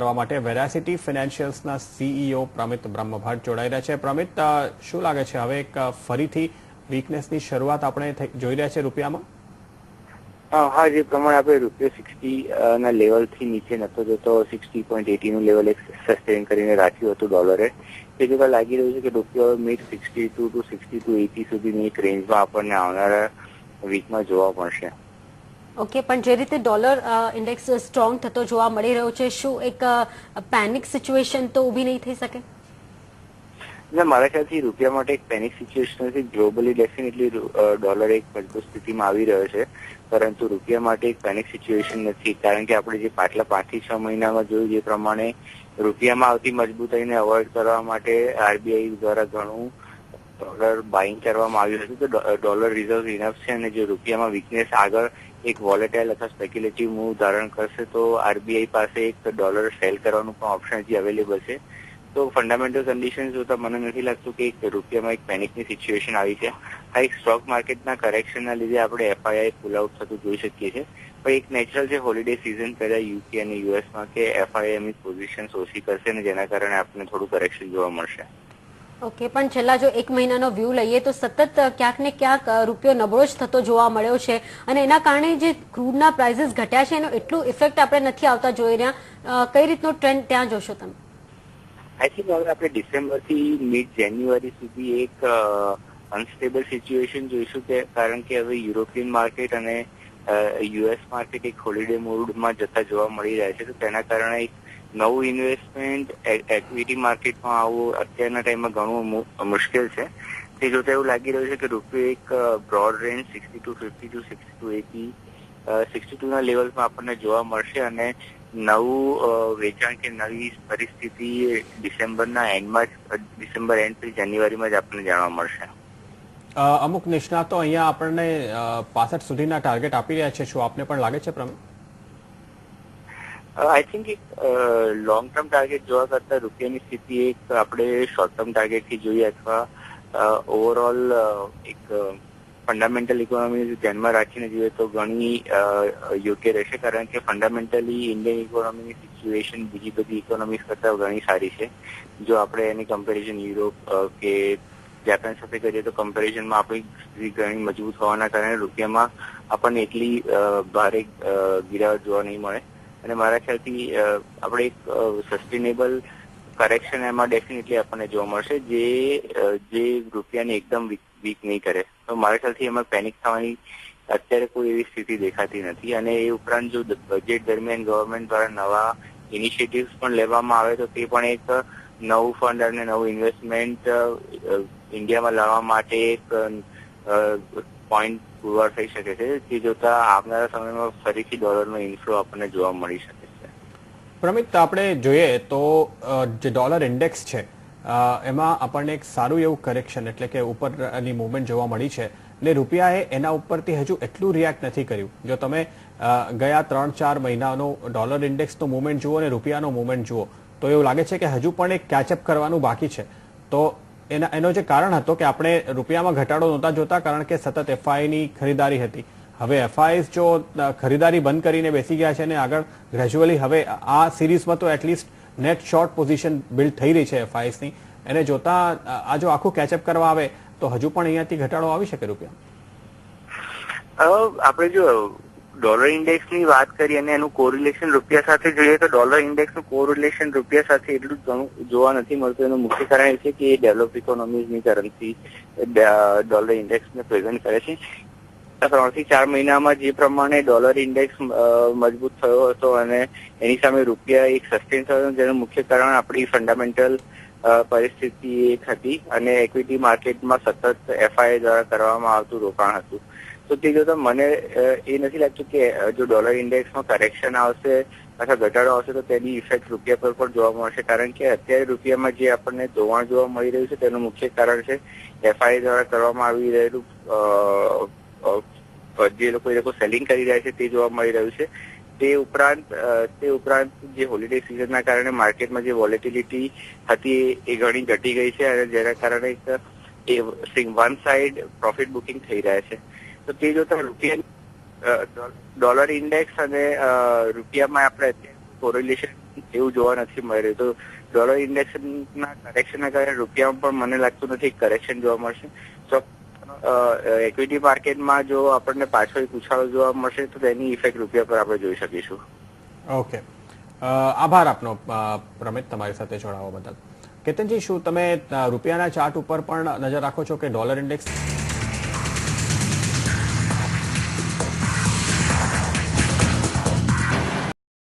કરવા માટે વેરાસિટી ફાઇનાન્શિયલ્સના સીઈઓ પ્રમિત બ્રહ્મભટ્ટ જોડાઈ રહ્યા છે. પ્રમિત, શું લાગે છે હવે એક ફરીથી વીકનેસની શરૂઆત આપણે જોઈ રહ્યા છે રૂપિયામાં? હા, જે પ્રમાણે આપણે રૂપિયો 60 ના લેવલથી નીચે નતો જતો, 60.80 નું લેવલ એક સસ્ટેન કરીને રાખ્યું હતું ડોલરે. તે જોતા લાગી રહ્યું છે કે રૂપિયો મિડ 62 to 62.80 સુધીની એક રેન્જમાં આપણને આવનારા વીકમાં જોવા મળશે. ઓકે, પણ જે રીતે ડોલર ઇન્ડેક્સ સ્ટ્રોંગ થતો જોવા મળી રહ્યો છે, શું એક પેનિક સિચ્યુએશન તો ઊભી નહીં થઈ શકે? મારા ખ્યાલથી રૂપિયા માટે એક પેનિક સિચ્યુએશન નથી. ગ્લોબલી ડેફિનેટલી ડોલર એક મજબૂત સ્થિતિમાં આવી રહ્યો છે, પરંતુ રૂપિયા માટે એક પેનિક સિચ્યુએશન નથી. કારણ કે આપણે જે પાછલા 5 થી 6 મહિનામાં જોયું જે પ્રમાણે રૂપિયામાં આવતી મજબૂતાઈને અવોઇડ કરવા માટે આરબીઆઈ દ્વારા ઘણું ડોલર બાઇંગ કરવામાં આવ્યું હતું. તો ડોલર રિઝર્વ ઇનફ છે, અને જો રૂપિયામાં વીકનેસ આગળ એક વોલેટાઇલ અથવા સ્પેક્યુલેટિવ મૂવ ધારણ કરશે તો આરબીઆઈ પાસે એક ડોલર સેલ કરવાનું પણ ઓપ્શન હજી અવેલેબલ છે. તો ફંડામેન્ટલ કન્ડિશન જોતા મને નથી લાગતું કે એક રૂપિયામાં એક પેનિકની સિચ્યુએશન આવી છે. આ એક સ્ટોક માર્કેટના કરેક્શનના લીધે આપણે એફઆઈઆઈ પુલ આઉટ થતું જોઈ શકીએ છીએ, પણ એક નેચરલ છે હોલિડે સિઝન પહેલા યુકે અને યુએસમાં કે એફઆઈઆઈ એમની પોઝિશન ઓછી કરશે અને જેના કારણે આપણને થોડું કરેક્શન જોવા મળશે. ઓકે, પણ છેલ્લા જો 1 મહિનાનો વ્યૂ લઈએ તો સતત ક્યાંક ને ક્યાંક રૂપિયો નબળો જ થતો જોવા મળ્યો છે, અને એના કારણે જે ક્રૂડના પ્રાઇસીસ ઘટ્યા છે એનો એટલું ઇફેક્ટ આપણે નથી આવતા જોઈ રહ્યા. કઈ રીતનો ટ્રેન્ડ ત્યાં જોશો તમે? આઈ થિંક હવે આપણે ડિસેમ્બરથી મિડ જાન્યુઆરી સુધી એક અનસ્ટેબલ સિચ્યુએશન જોઈશું, કારણ કે હવે યુરોપિયન માર્કેટ અને યુએસ માર્કેટ એક હોલિડે મૂડમાં જતા જોવા મળી રહ્યા છે. તો તેના કારણે એક નવું ઇન્વેસ્ટમેન્ટ એક્વિટી માર્કેટમાં આવવું અત્યારના ટાઈમમાં ઘણું મુશ્કેલ છે. તે જોતા એવું લાગી રહ્યું છે કે રૂપિયો એક બ્રોડ રેન્જ 62.50 to 62.80 62 ના લેવલમાં આપણને જોવા મળશે, અને નવું વેચાણ કે નવી પરિસ્થિતિ ડિસેમ્બરના એન્ડમાં ડિસેમ્બર એન્ડ થી જાન્યુઆરીમાં જ આપણને જાણવા મળશે. અમુક નિષ્ણાતો અહીંયા આપણને 65 સુધીના ટાર્ગેટ આપી રહ્યા છે. શું આપને પણ લાગે છે પ્રમિત? આઈ થિંક એક લોંગ ટર્મ ટાર્ગેટ જોવા કરતા રૂપિયાની સ્થિતિ એક આપણે શોર્ટ ટર્મ ટાર્ગેટથી જોઈએ અથવા ઓવરઓલ એક ફંડામેન્ટલ ઇકોનોમી ધ્યાનમાં રાખીને જોઈએ તો ઘણી યોગ્ય રહેશે, કારણ કે ફંડામેન્ટલી ઇન્ડિયન ઇકોનોમીની સિચ્યુએશન બીજી બધી ઇકોનોમીઝ કરતાં ઘણી સારી છે. જો આપણે એની કમ્પેરિઝન યુરોપ કે જાપાન સાથે કરીએ તો કમ્પેરિઝનમાં આપણી ઘણી મજબૂત હોવાના કારણે રૂપિયામાં આપણને એટલી ભારે ગિરાવટ જોવા નહીં મળે, અને મારા ખ્યાલથી આપણે એક સસ્ટેનેબલ કરેક્શન એમાં ડેફિનેટલી આપણને જોવા મળશે જે રૂપિયાને એકદમ વીક નહીં કરે. તો મારા ખ્યાલથી એમાં પેનિક થવાની અત્યારે કોઈ એવી સ્થિતિ દેખાતી નથી. અને એ ઉપરાંત જો બજેટ દરમિયાન ગવર્મેન્ટ દ્વારા નવા ઇનિશિયેટિવ્સ પણ લેવામાં આવે તો તે પણ એક નવું ફંડ અને નવું ઇન્વેસ્ટમેન્ટ ઇન્ડિયામાં લાવવા માટે એક પોઈન્ટ પુરવાર થઈ શકે છે. તે જોતા આવનારા સમયમાં ફરીથી ડોલરનો ઇન્ફ્લો આપણને જોવા મળી શકે છે. પ્રમિત, આપણે જોઈએ તો જે ડોલર ઇન્ડેક્સ છે એમાં આપણને એક સારું એવું કરેક્શન એટલે કે ઉપરની મૂવમેન્ટ જોવા મળી છે, ને રૂપિયાએ એના ઉપરથી હજુ એટલું રિએક્ટ નથી કર્યું. જો તમે ગયા 3-4 મહિનાનો ડોલર ઇન્ડેક્સનો મૂવમેન્ટ જુઓ અને રૂપિયાનો મૂવમેન્ટ જુઓ તો એવું લાગે છે કે હજુ પણ એક કેચઅપ કરવાનું બાકી છે. તો એનો જે કારણ હતો કે આપણે રૂપિયામાં ઘટાડો નહોતા જોતા કારણ કે સતત એફઆઈની ખરીદારી હતી. હવે એફઆઈસ જો ખરીદારી બંધ કરીને બેસી ગયા છે અને આગળ ગ્રેજ્યુઅલી હવે આ સિરીઝમાં તો at least net short position build થઈ રહી છે એફઆઈસની, એને જોતા આ જો આખું કેચઅપ કરવા આવે તો હજુ પણ અહીંયાથી ઘટાડો આવી શકે રૂપિયા? આપણે જો ડોલર ઇન્ડેક્સની વાત કરીએ અને એનું કોરિલેશન રૂપિયા સાથે જોઈએ તો ડોલર ઇન્ડેક્સનું કોરિલેશન રૂપિયા સાથે એટલું ઘણું જોવા નથી મળતું. એનું મુખ્ય કારણ એ છે કે એ ડેવલપ ઇકોનોમીઝની કરન્સી ડોલર ઇન્ડેક્સને પ્રેઝન્ટ કરે છે. 3 થી 4 મહિનામાં જે પ્રમાણે ડોલર ઇન્ડેક્સ મજબૂત થયો હતો અને એની સામે રૂપિયા એક સસ્ટેન થયો, જેનું મુખ્ય કારણ આપણી ફંડામેન્ટલ પરિસ્થિતિ એક હતી અને એક્વિટી માર્કેટમાં સતત એફઆઈ દ્વારા કરવામાં આવતું રોકાણ હતું. તો તે જોતા મને એ નથી લાગતું કે જો ડોલર ઇન્ડેક્સમાં કરેક્શન આવશે અથવા ઘટાડો આવશે તો તેની ઇફેક્ટ રૂપિયા પર પણ જોવા મળશે, કારણ કે અત્યારે રૂપિયામાં જે આપણને ધોવાણ જોવા મળી રહ્યું છે તેનું મુખ્ય કારણ છે એફઆઈ દ્વારા કરવામાં આવી રહેલું જે લોકો સેલિંગ કરી રહ્યા છે તે જોવા મળી રહ્યું છે. તે ઉપરાંત જે હોલિડે સિઝનના કારણે માર્કેટમાં જે વોલેટિલિટી હતી એ ઘણી ઘટી ગઈ છે અને જેના કારણે વન સાઇડ પ્રોફિટ બુકિંગ થઈ રહ્યા છે. તો તે જોતા રૂપિયા ડોલર ઇન્ડેક્સ અને રૂપિયામાં આપણે કોરિલેશન એવું જોવા નથી મળી રહ્યું. તો ડોલર ઇન્ડેક્સના કરેક્શનના કારણે રૂપિયામાં પણ મને લાગતું નથી કરેક્શન જોવા મળશે. તો ઇક્વિટી માર્કેટમાં જો આપણને પાછો એક ઉછાળો જોવા મળશે તો તેની ઇફેક્ટ રૂપિયા પર આપણે જોઈ શકીશું. ઓકે, આભાર આપનો પ્રમિત, તમારી સાથે જોડાવા બદલ. કેતનજી, શું તમે રૂપિયાના ચાર્ટ ઉપર પણ નજર રાખો છો કે ડોલર ઇન્ડેક્સ